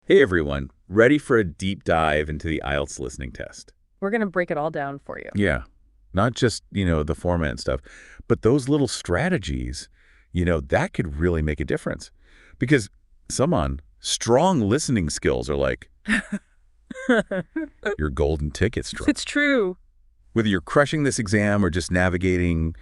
Hey everyone, ready for a deep dive into the IELTS listening test? We're going to break it all down for you. Yeah, not just, the format and stuff, but those little strategies, that could really make a difference. Because strong listening skills are like your golden ticket strong. It's true. Whether you're crushing this exam or just navigating,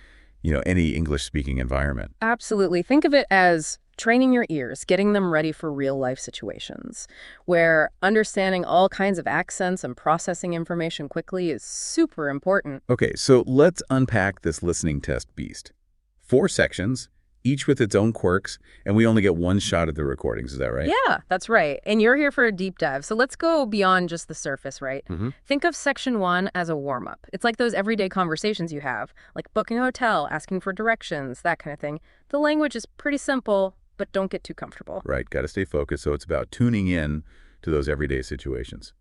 any English-speaking environment. Absolutely. Think of it as training your ears, getting them ready for real-life situations, where understanding all kinds of accents and processing information quickly is super important. Okay, so let's unpack this listening test beast. 4 sections, each with its own quirks, and we only get one shot at the recordings. Is that right? Yeah, that's right. And you're here for a deep dive. So let's go beyond just the surface, right? Think of section 1 as a warm-up. It's like those everyday conversations you have, like booking a hotel, asking for directions, that kind of thing. The language is pretty simple, but don't get too comfortable. Right, got to stay focused. So it's about tuning in to those everyday situations.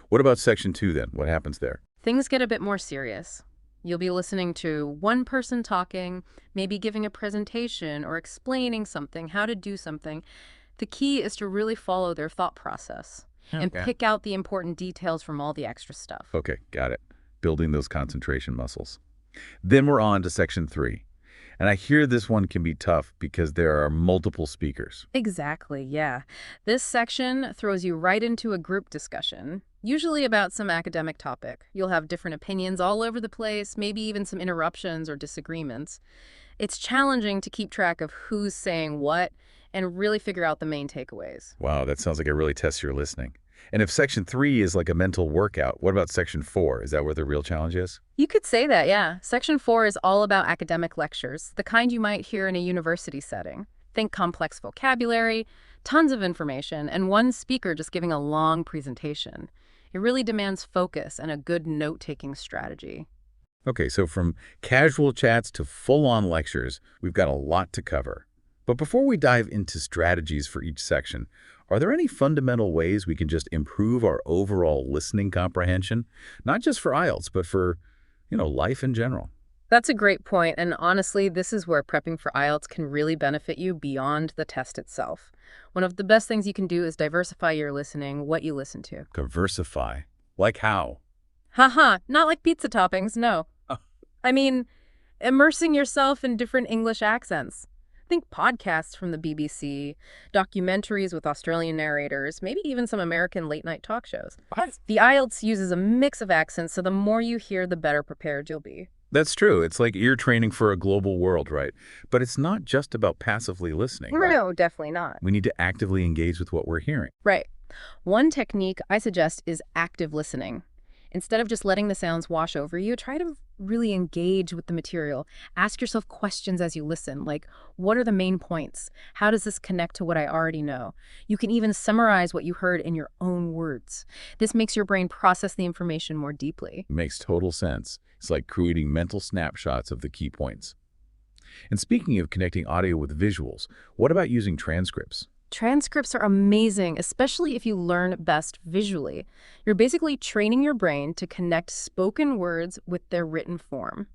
What about section 2 then? What happens there? Things get a bit more serious. You'll be listening to one person talking, maybe giving a presentation or explaining something, how to do something. The key is to really follow their thought process and pick out the important details from all the extra stuff. Okay, got it. Building those concentration muscles. Then we're on to section 3. And I hear this one can be tough because there are multiple speakers. Exactly, yeah. This section throws you right into a group discussion, usually about some academic topic. You'll have different opinions all over the place, maybe even some interruptions or disagreements. It's challenging to keep track of who's saying what and really figure out the main takeaways. Wow, that sounds like it really tests your listening. And if section 3 is like a mental workout, what about section 4? Is that where the real challenge is? You could say that, yeah. Section 4 is all about academic lectures, the kind you might hear in a university setting. Think complex vocabulary, tons of information, and one speaker just giving a long presentation. It really demands focus and a good note-taking strategy. Okay, so from casual chats to full-on lectures, we've got a lot to cover. But before we dive into strategies for each section, are there any fundamental ways we can just improve our overall listening comprehension? Not just for IELTS, but for, life in general. That's a great point, and honestly, this is where prepping for IELTS can really benefit you beyond the test itself. One of the best things you can do is diversify your listening, what you listen to. Diversify? Like how? Haha, not like pizza toppings, no. I mean, immersing yourself in different English accents. Think podcasts from the BBC, documentaries with Australian narrators, maybe even some American late-night talk shows. What? The IELTS uses a mix of accents, so the more you hear, the better prepared you'll be. That's true. It's like ear training for a global world, right? But it's not just about passively listening, right? No, definitely not. We need to actively engage with what we're hearing. Right. One technique I suggest is active listening. Instead of just letting the sounds wash over you, try to really engage with the material. Ask yourself questions as you listen, like, what are the main points? How does this connect to what I already know? You can even summarize what you heard in your own words. This makes your brain process the information more deeply. Makes total sense. It's like creating mental snapshots of the key points. And speaking of connecting audio with visuals, what about using transcripts? Transcripts are amazing, especially if you learn best visually. You're basically training your brain to connect spoken words with their written form.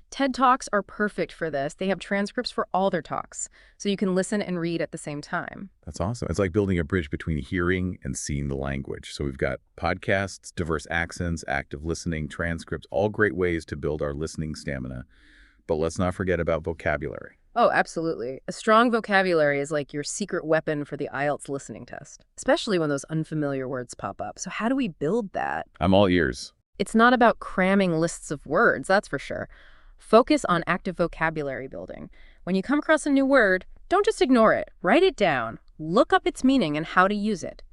TED Talks are perfect for this. They have transcripts for all their talks, so you can listen and read at the same time. That's awesome. It's like building a bridge between hearing and seeing the language. So we've got podcasts, diverse accents, active listening, transcripts, all great ways to build our listening stamina. But let's not forget about vocabulary. Oh, absolutely. A strong vocabulary is like your secret weapon for the IELTS listening test, especially when those unfamiliar words pop up. So how do we build that? I'm all ears. It's not about cramming lists of words, that's for sure. Focus on active vocabulary building. When you come across a new word, don't just ignore it. Write it down. Look up its meaning and how to use it.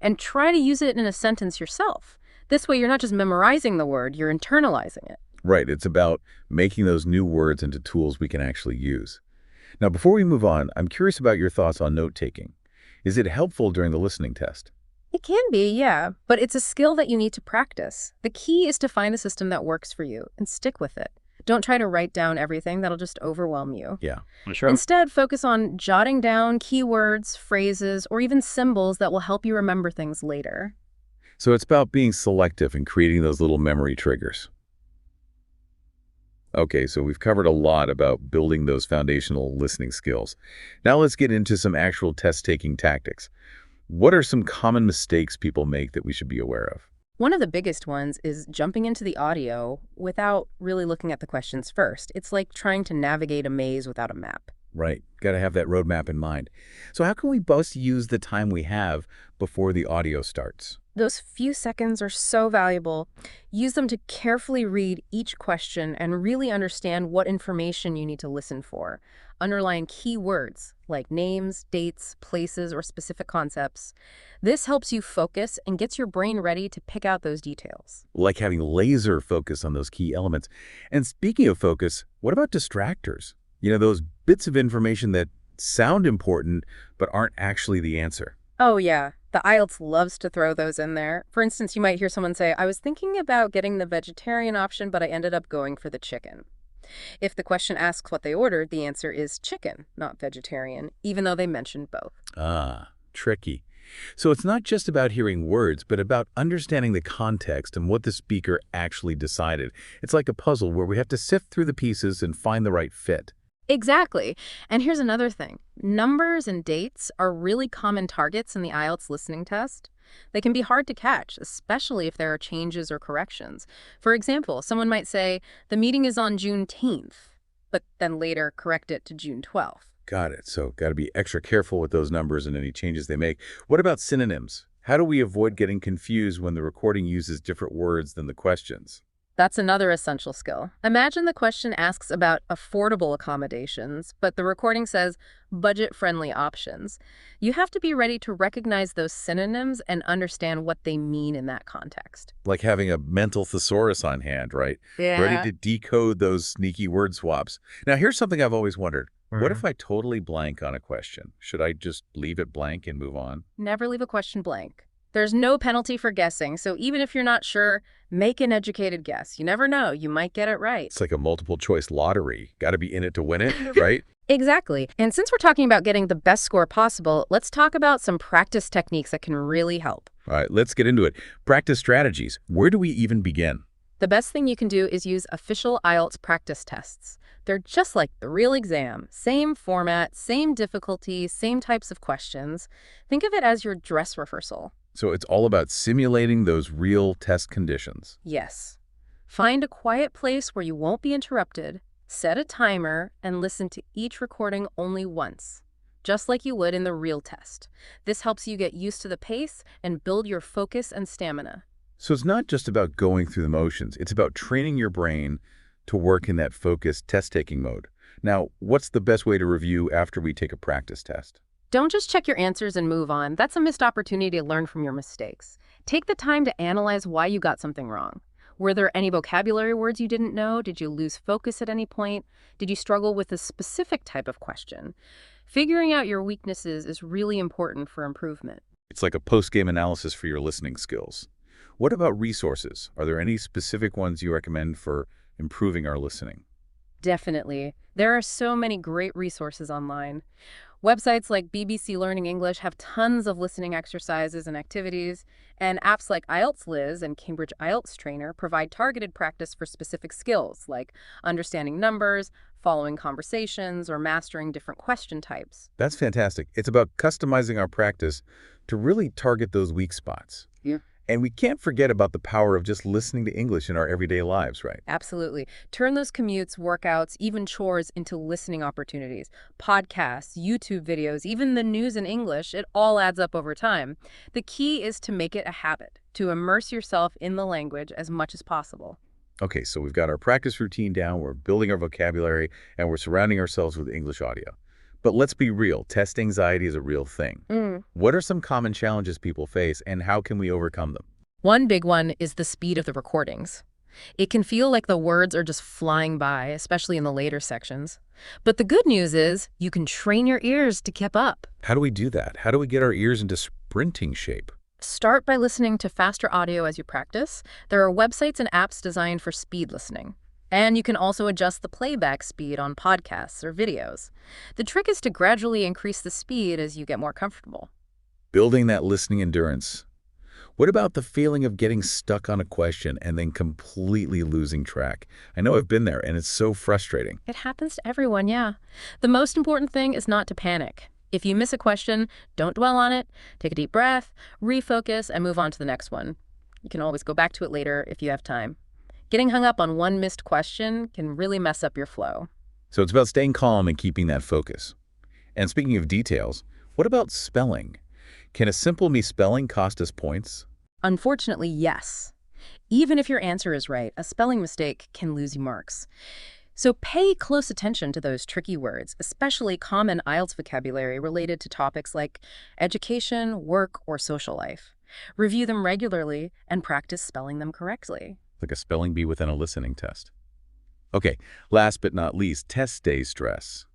And try to use it in a sentence yourself. This way, you're not just memorizing the word, you're internalizing it. Right. It's about making those new words into tools we can actually use. Now, before we move on, I'm curious about your thoughts on note-taking. Is it helpful during the listening test? It can be, yeah, but it's a skill that you need to practice. The key is to find a system that works for you and stick with it. Don't try to write down everything. That'll just overwhelm you. Yeah, Sure. Instead, focus on jotting down keywords, phrases, or even symbols that will help you remember things later. So it's about being selective and creating those little memory triggers. Okay, so we've covered a lot about building those foundational listening skills. Now let's get into some actual test-taking tactics. What are some common mistakes people make that we should be aware of? One of the biggest ones is jumping into the audio without really looking at the questions first. It's like trying to navigate a maze without a map. Right. Got to have that roadmap in mind. So how can we best use the time we have before the audio starts? Those few seconds are so valuable. Use them to carefully read each question and really understand what information you need to listen for. Underline key words like names, dates, places, or specific concepts. This helps you focus and gets your brain ready to pick out those details. Like having laser focus on those key elements. And speaking of focus, what about distractors? Those bits of information that sound important but aren't actually the answer. Oh, yeah. The IELTS loves to throw those in there. For instance, you might hear someone say, I was thinking about getting the vegetarian option, but I ended up going for the chicken. If the question asks what they ordered, the answer is chicken, not vegetarian, even though they mentioned both. Ah, tricky. So it's not just about hearing words, but about understanding the context and what the speaker actually decided. It's like a puzzle where we have to sift through the pieces and find the right fit. Exactly. And here's another thing. Numbers and dates are really common targets in the IELTS listening test. They can be hard to catch, especially if there are changes or corrections. For example, someone might say, the meeting is on June 10th, but then later correct it to June 12th. Got it. So got to be extra careful with those numbers and any changes they make. What about synonyms? How do we avoid getting confused when the recording uses different words than the questions? That's another essential skill. Imagine the question asks about affordable accommodations, but the recording says budget-friendly options. You have to be ready to recognize those synonyms and understand what they mean in that context. Like having a mental thesaurus on hand, right? Yeah. Ready to decode those sneaky word swaps. Now, here's something I've always wondered. What if I totally blank on a question? Should I just leave it blank and move on? Never leave a question blank. There's no penalty for guessing, so even if you're not sure, make an educated guess. You never know, you might get it right. It's like a multiple choice lottery. Got to be in it to win it, right? Exactly. And since we're talking about getting the best score possible, let's talk about some practice techniques that can really help. All right, let's get into it. Practice strategies. Where do we even begin? The best thing you can do is use official IELTS practice tests. They're just like the real exam. Same format, same difficulty, same types of questions. Think of it as your dress rehearsal. So it's all about simulating those real test conditions. Yes. Find a quiet place where you won't be interrupted, set a timer, and listen to each recording only once, just like you would in the real test. This helps you get used to the pace and build your focus and stamina. So it's not just about going through the motions. It's about training your brain to work in that focused test-taking mode. Now, what's the best way to review after we take a practice test? Don't just check your answers and move on. That's a missed opportunity to learn from your mistakes. Take the time to analyze why you got something wrong. Were there any vocabulary words you didn't know? Did you lose focus at any point? Did you struggle with a specific type of question? Figuring out your weaknesses is really important for improvement. It's like a post-game analysis for your listening skills. What about resources? Are there any specific ones you recommend for improving our listening? Definitely. There are so many great resources online. Websites like BBC Learning English have tons of listening exercises and activities, and apps like IELTS Liz and Cambridge IELTS Trainer provide targeted practice for specific skills like understanding numbers, following conversations, or mastering different question types. That's fantastic. It's about customizing our practice to really target those weak spots. Yeah. And we can't forget about the power of just listening to English in our everyday lives, right? Absolutely. Turn those commutes, workouts, even chores into listening opportunities. Podcasts, YouTube videos, even the news in English, it all adds up over time. The key is to make it a habit, to immerse yourself in the language as much as possible. Okay, so we've got our practice routine down, we're building our vocabulary, and we're surrounding ourselves with English audio. But let's be real, test anxiety is a real thing. What are some common challenges people face, and how can we overcome them? One big one is the speed of the recordings. It can feel like the words are just flying by, especially in the later sections. But the good news is you can train your ears to keep up. How do we do that? How do we get our ears into sprinting shape? Start by listening to faster audio as you practice. There are websites and apps designed for speed listening. And you can also adjust the playback speed on podcasts or videos. The trick is to gradually increase the speed as you get more comfortable. Building that listening endurance. What about the feeling of getting stuck on a question and then completely losing track? I know I've been there, and it's so frustrating. It happens to everyone, yeah. The most important thing is not to panic. If you miss a question, don't dwell on it. Take a deep breath, refocus, and move on to the next one. You can always go back to it later if you have time. Getting hung up on one missed question can really mess up your flow. So it's about staying calm and keeping that focus. And speaking of details, what about spelling? Can a simple misspelling cost us points? Unfortunately, yes. Even if your answer is right, a spelling mistake can lose you marks. So pay close attention to those tricky words, especially common IELTS vocabulary related to topics like education, work, or social life. Review them regularly and practice spelling them correctly. Like a spelling bee within a listening test. Okay, last but not least, test day stress.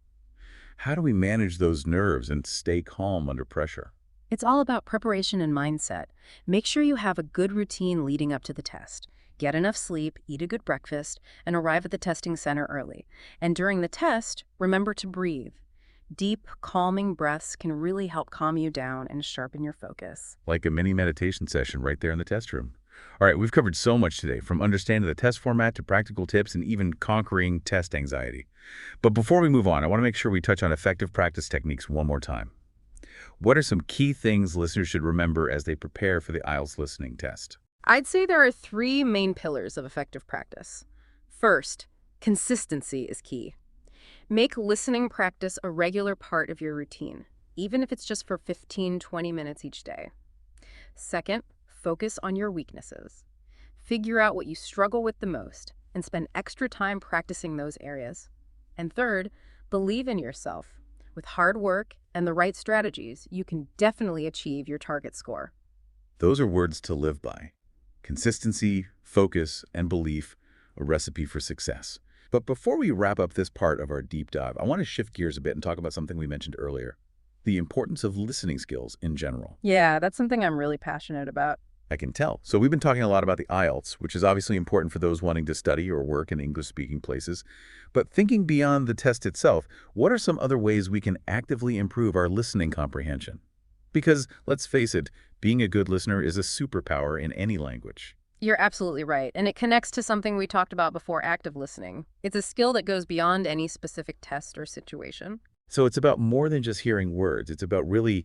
How do we manage those nerves and stay calm under pressure? It's all about preparation and mindset. Make sure you have a good routine leading up to the test. Get enough sleep, eat a good breakfast, and arrive at the testing center early. And during the test, remember to breathe. Deep, calming breaths can really help calm you down and sharpen your focus. Like a mini meditation session right there in the test room. All right, we've covered so much today, from understanding the test format to practical tips and even conquering test anxiety. But before we move on, I want to make sure we touch on effective practice techniques one more time. What are some key things listeners should remember as they prepare for the IELTS listening test? I'd say there are three main pillars of effective practice. First, consistency is key. Make listening practice a regular part of your routine, even if it's just for 15-20 minutes each day. Second, focus on your weaknesses. Figure out what you struggle with the most and spend extra time practicing those areas. And third, believe in yourself. With hard work and the right strategies, you can definitely achieve your target score. Those are words to live by. Consistency, focus, and belief, a recipe for success. But before we wrap up this part of our deep dive, I want to shift gears a bit and talk about something we mentioned earlier, the importance of listening skills in general. Yeah, that's something I'm really passionate about. I can tell. So we've been talking a lot about the IELTS, which is obviously important for those wanting to study or work in English-speaking places. But thinking beyond the test itself, what are some other ways we can actively improve our listening comprehension? Because, let's face it, being a good listener is a superpower in any language. You're absolutely right, and it connects to something we talked about before, active listening. It's a skill that goes beyond any specific test or situation. So it's about more than just hearing words. It's about really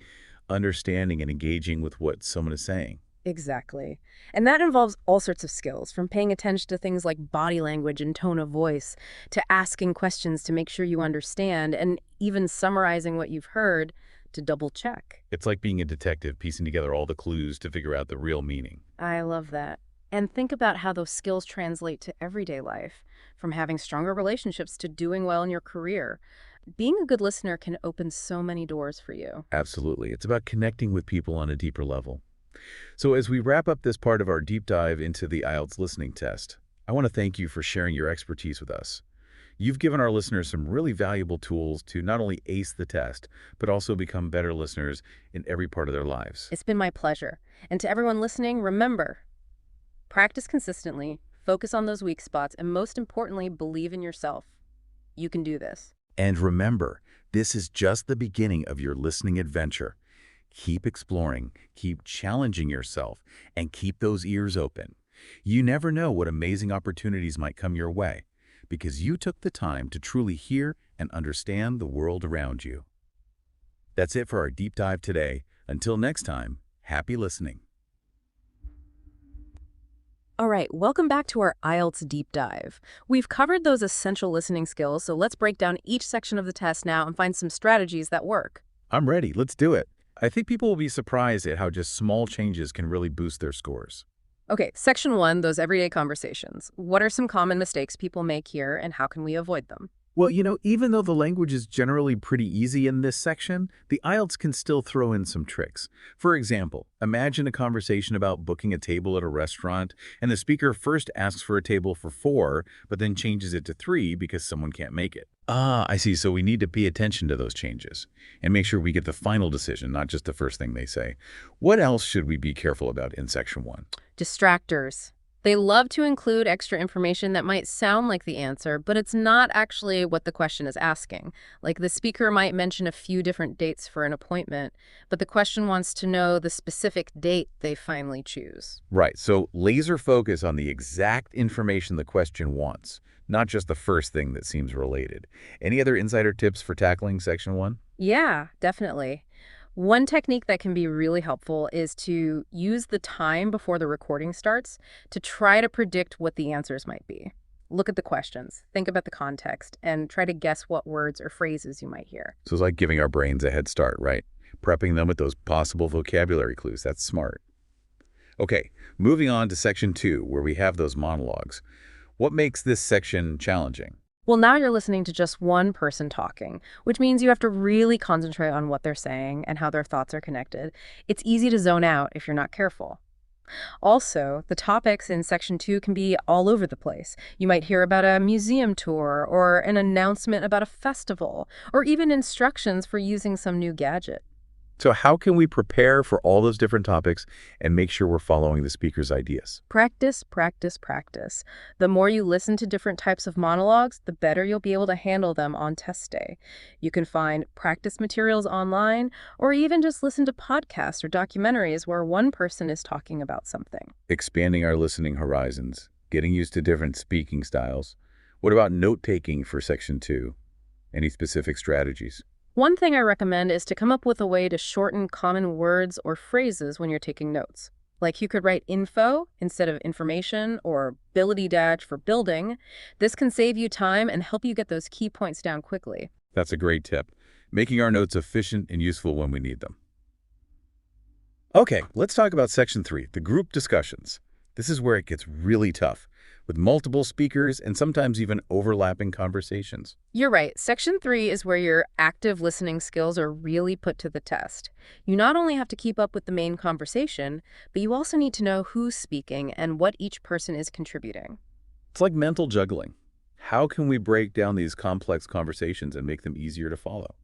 understanding and engaging with what someone is saying. Exactly. And that involves all sorts of skills, from paying attention to things like body language and tone of voice, to asking questions to make sure you understand, and even summarizing what you've heard to double check. It's like being a detective, piecing together all the clues to figure out the real meaning. I love that. And think about how those skills translate to everyday life, from having stronger relationships to doing well in your career. Being a good listener can open so many doors for you. Absolutely. It's about connecting with people on a deeper level. So as we wrap up this part of our deep dive into the IELTS listening test, I want to thank you for sharing your expertise with us. You've given our listeners some really valuable tools to not only ace the test, but also become better listeners in every part of their lives. It's been my pleasure. And to everyone listening, remember, practice consistently, focus on those weak spots, and most importantly, believe in yourself. You can do this. And remember, this is just the beginning of your listening adventure. Keep exploring, keep challenging yourself, and keep those ears open. You never know what amazing opportunities might come your way, because you took the time to truly hear and understand the world around you. That's it for our deep dive today. Until next time, happy listening. All right, welcome back to our IELTS deep dive. We've covered those essential listening skills, so let's break down each section of the test now and find some strategies that work. I'm ready. Let's do it. I think people will be surprised at how just small changes can really boost their scores. Okay, section 1, those everyday conversations. What are some common mistakes people make here, and how can we avoid them? Well, even though the language is generally pretty easy in this section, the IELTS can still throw in some tricks. For example, imagine a conversation about booking a table at a restaurant, and the speaker first asks for a table for 4, but then changes it to 3 because someone can't make it. Ah, I see. So we need to pay attention to those changes and make sure we get the final decision, not just the first thing they say. What else should we be careful about in section 1? Distractors. They love to include extra information that might sound like the answer, but it's not actually what the question is asking. Like the speaker might mention a few different dates for an appointment, but the question wants to know the specific date they finally choose. Right. So laser focus on the exact information the question wants, not just the first thing that seems related. Any other insider tips for tackling section 1? Yeah, definitely. One technique that can be really helpful is to use the time before the recording starts to try to predict what the answers might be. Look at the questions, think about the context, and try to guess what words or phrases you might hear. So it's like giving our brains a head start, right? Prepping them with those possible vocabulary clues. That's smart. Okay, moving on to section 2, where we have those monologues. What makes this section challenging? Well, now you're listening to just one person talking, which means you have to really concentrate on what they're saying and how their thoughts are connected. It's easy to zone out if you're not careful. Also, the topics in Section 2 can be all over the place. You might hear about a museum tour or an announcement about a festival, or even instructions for using some new gadget. So how can we prepare for all those different topics and make sure we're following the speaker's ideas? Practice, practice, practice. The more you listen to different types of monologues, the better you'll be able to handle them on test day. You can find practice materials online, or even just listen to podcasts or documentaries where one person is talking about something. Expanding our listening horizons, getting used to different speaking styles. What about note-taking for section 2? Any specific strategies? One thing I recommend is to come up with a way to shorten common words or phrases when you're taking notes. Like you could write info instead of information or ability dash for building. This can save you time and help you get those key points down quickly. That's a great tip. Making our notes efficient and useful when we need them. Okay, let's talk about section 3, the group discussions. This is where it gets really tough, with multiple speakers and sometimes even overlapping conversations. You're right. Section 3 is where your active listening skills are really put to the test. You not only have to keep up with the main conversation, but you also need to know who's speaking and what each person is contributing. It's like mental juggling. How can we break down these complex conversations and make them easier to follow?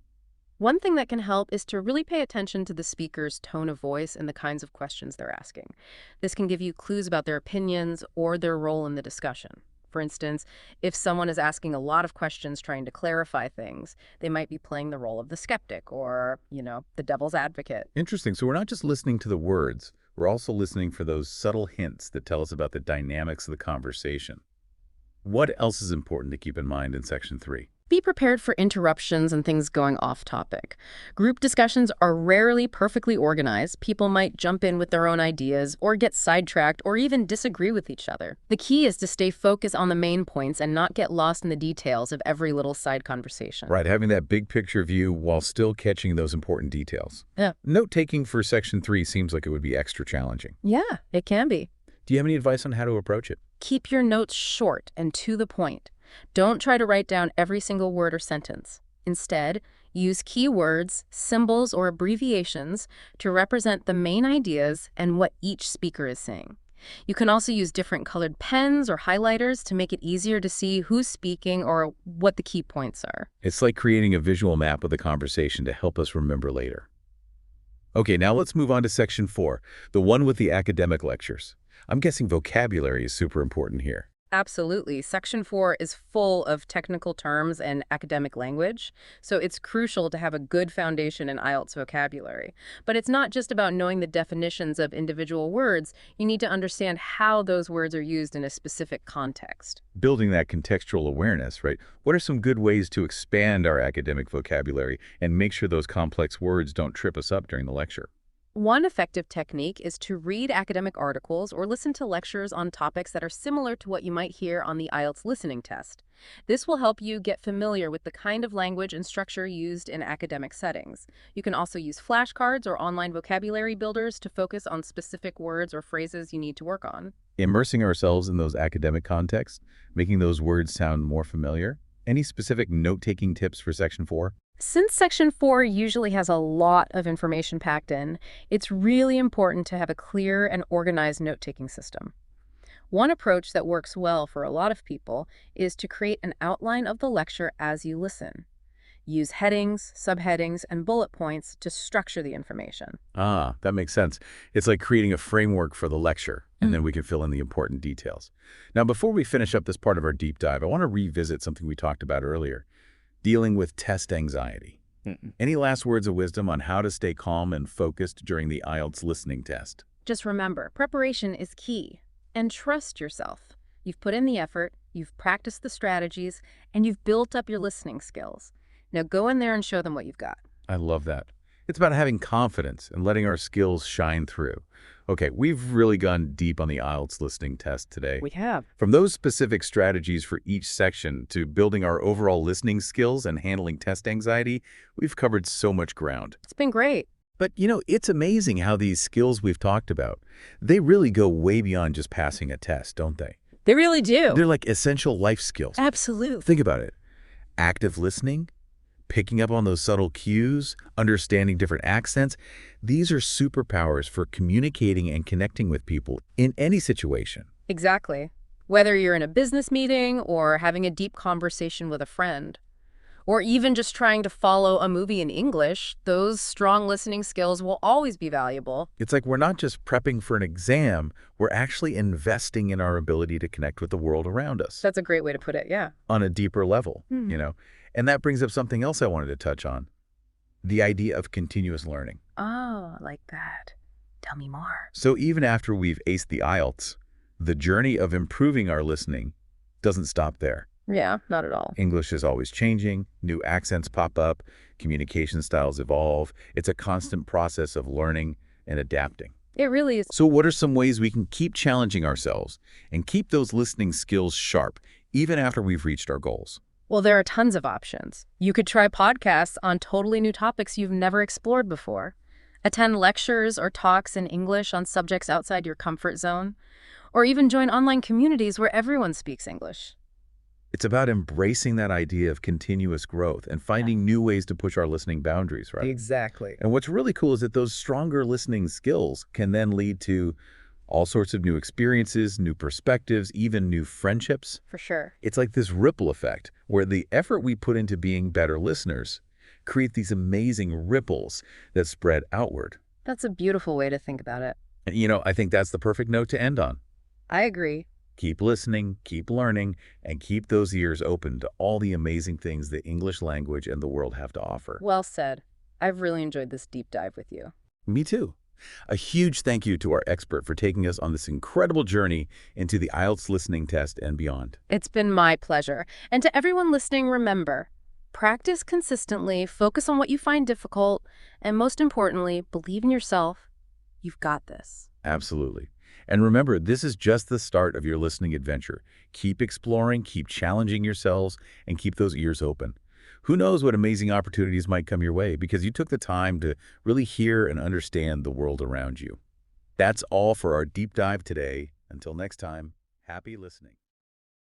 One thing that can help is to really pay attention to the speaker's tone of voice and the kinds of questions they're asking. This can give you clues about their opinions or their role in the discussion. For instance, if someone is asking a lot of questions trying to clarify things, they might be playing the role of the skeptic or, the devil's advocate. Interesting. So we're not just listening to the words, we're also listening for those subtle hints that tell us about the dynamics of the conversation. What else is important to keep in mind in section 3? Be prepared for interruptions and things going off topic. Group discussions are rarely perfectly organized. People might jump in with their own ideas or get sidetracked or even disagree with each other. The key is to stay focused on the main points and not get lost in the details of every little side conversation. Right, having that big picture view while still catching those important details. Yeah. Note-taking for section 3 seems like it would be extra challenging. Yeah, it can be. Do you have any advice on how to approach it? Keep your notes short and to the point. Don't try to write down every single word or sentence. Instead, use keywords, symbols, or abbreviations to represent the main ideas and what each speaker is saying. You can also use different colored pens or highlighters to make it easier to see who's speaking or what the key points are. It's like creating a visual map of the conversation to help us remember later. Okay, now let's move on to section 4, the one with the academic lectures. I'm guessing vocabulary is super important here. Absolutely. Section 4 is full of technical terms and academic language, so it's crucial to have a good foundation in IELTS vocabulary. But it's not just about knowing the definitions of individual words. You need to understand how those words are used in a specific context. Building that contextual awareness, right? What are some good ways to expand our academic vocabulary and make sure those complex words don't trip us up during the lecture? One effective technique is to read academic articles or listen to lectures on topics that are similar to what you might hear on the IELTS listening test. This will help you get familiar with the kind of language and structure used in academic settings. You can also use flashcards or online vocabulary builders to focus on specific words or phrases you need to work on. Immersing ourselves in those academic contexts, making those words sound more familiar. Any specific note-taking tips for section 4? Since Section 4 usually has a lot of information packed in, it's really important to have a clear and organized note-taking system. One approach that works well for a lot of people is to create an outline of the lecture as you listen. Use headings, subheadings, and bullet points to structure the information. Ah, that makes sense. It's like creating a framework for the lecture, and then we can fill in the important details. Now, before we finish up this part of our deep dive, I want to revisit something we talked about earlier. Dealing with test anxiety. Any last words of wisdom on how to stay calm and focused during the IELTS listening test? Just remember, preparation is key. And trust yourself. You've put in the effort, you've practiced the strategies, and you've built up your listening skills. Now go in there and show them what you've got. I love that. It's about having confidence and letting our skills shine through. Okay, we've really gone deep on the IELTS listening test today. We have. From those specific strategies for each section to building our overall listening skills and handling test anxiety, we've covered so much ground. It's been great. But, it's amazing how these skills we've talked about, they really go way beyond just passing a test, don't they? They really do. They're like essential life skills. Absolutely. Think about it. Active listening, picking up on those subtle cues, understanding different accents, these are superpowers for communicating and connecting with people in any situation. Exactly. Whether you're in a business meeting or having a deep conversation with a friend, or even just trying to follow a movie in English, those strong listening skills will always be valuable. It's like we're not just prepping for an exam, we're actually investing in our ability to connect with the world around us That's a great way to put it, yeah. on a deeper level. And that brings up something else I wanted to touch on, the idea of continuous learning. Oh, I like that. Tell me more. So even after we've aced the IELTS, the journey of improving our listening doesn't stop there. Yeah, not at all. English is always changing, new accents pop up, communication styles evolve. It's a constant process of learning and adapting. It really is. So what are some ways we can keep challenging ourselves and keep those listening skills sharp, even after we've reached our goals? Well, there are tons of options. You could try podcasts on totally new topics you've never explored before. Attend lectures or talks in English on subjects outside your comfort zone. Or even join online communities where everyone speaks English. It's about embracing that idea of continuous growth and finding new ways to push our listening boundaries, right? Exactly. And what's really cool is that those stronger listening skills can then lead to all sorts of new experiences, new perspectives, even new friendships. For sure. It's like this ripple effect where the effort we put into being better listeners create these amazing ripples that spread outward. That's a beautiful way to think about it. And, I think that's the perfect note to end on. I agree. Keep listening, keep learning, and keep those ears open to all the amazing things the English language and the world have to offer. Well said. I've really enjoyed this deep dive with you. Me too. A huge thank you to our expert for taking us on this incredible journey into the IELTS listening test and beyond. It's been my pleasure. And to everyone listening, remember, practice consistently, focus on what you find difficult, and most importantly, believe in yourself. You've got this. Absolutely. And remember, this is just the start of your listening adventure. Keep exploring, keep challenging yourselves, and keep those ears open. Who knows what amazing opportunities might come your way because you took the time to really hear and understand the world around you. That's all for our deep dive today. Until next time, happy listening.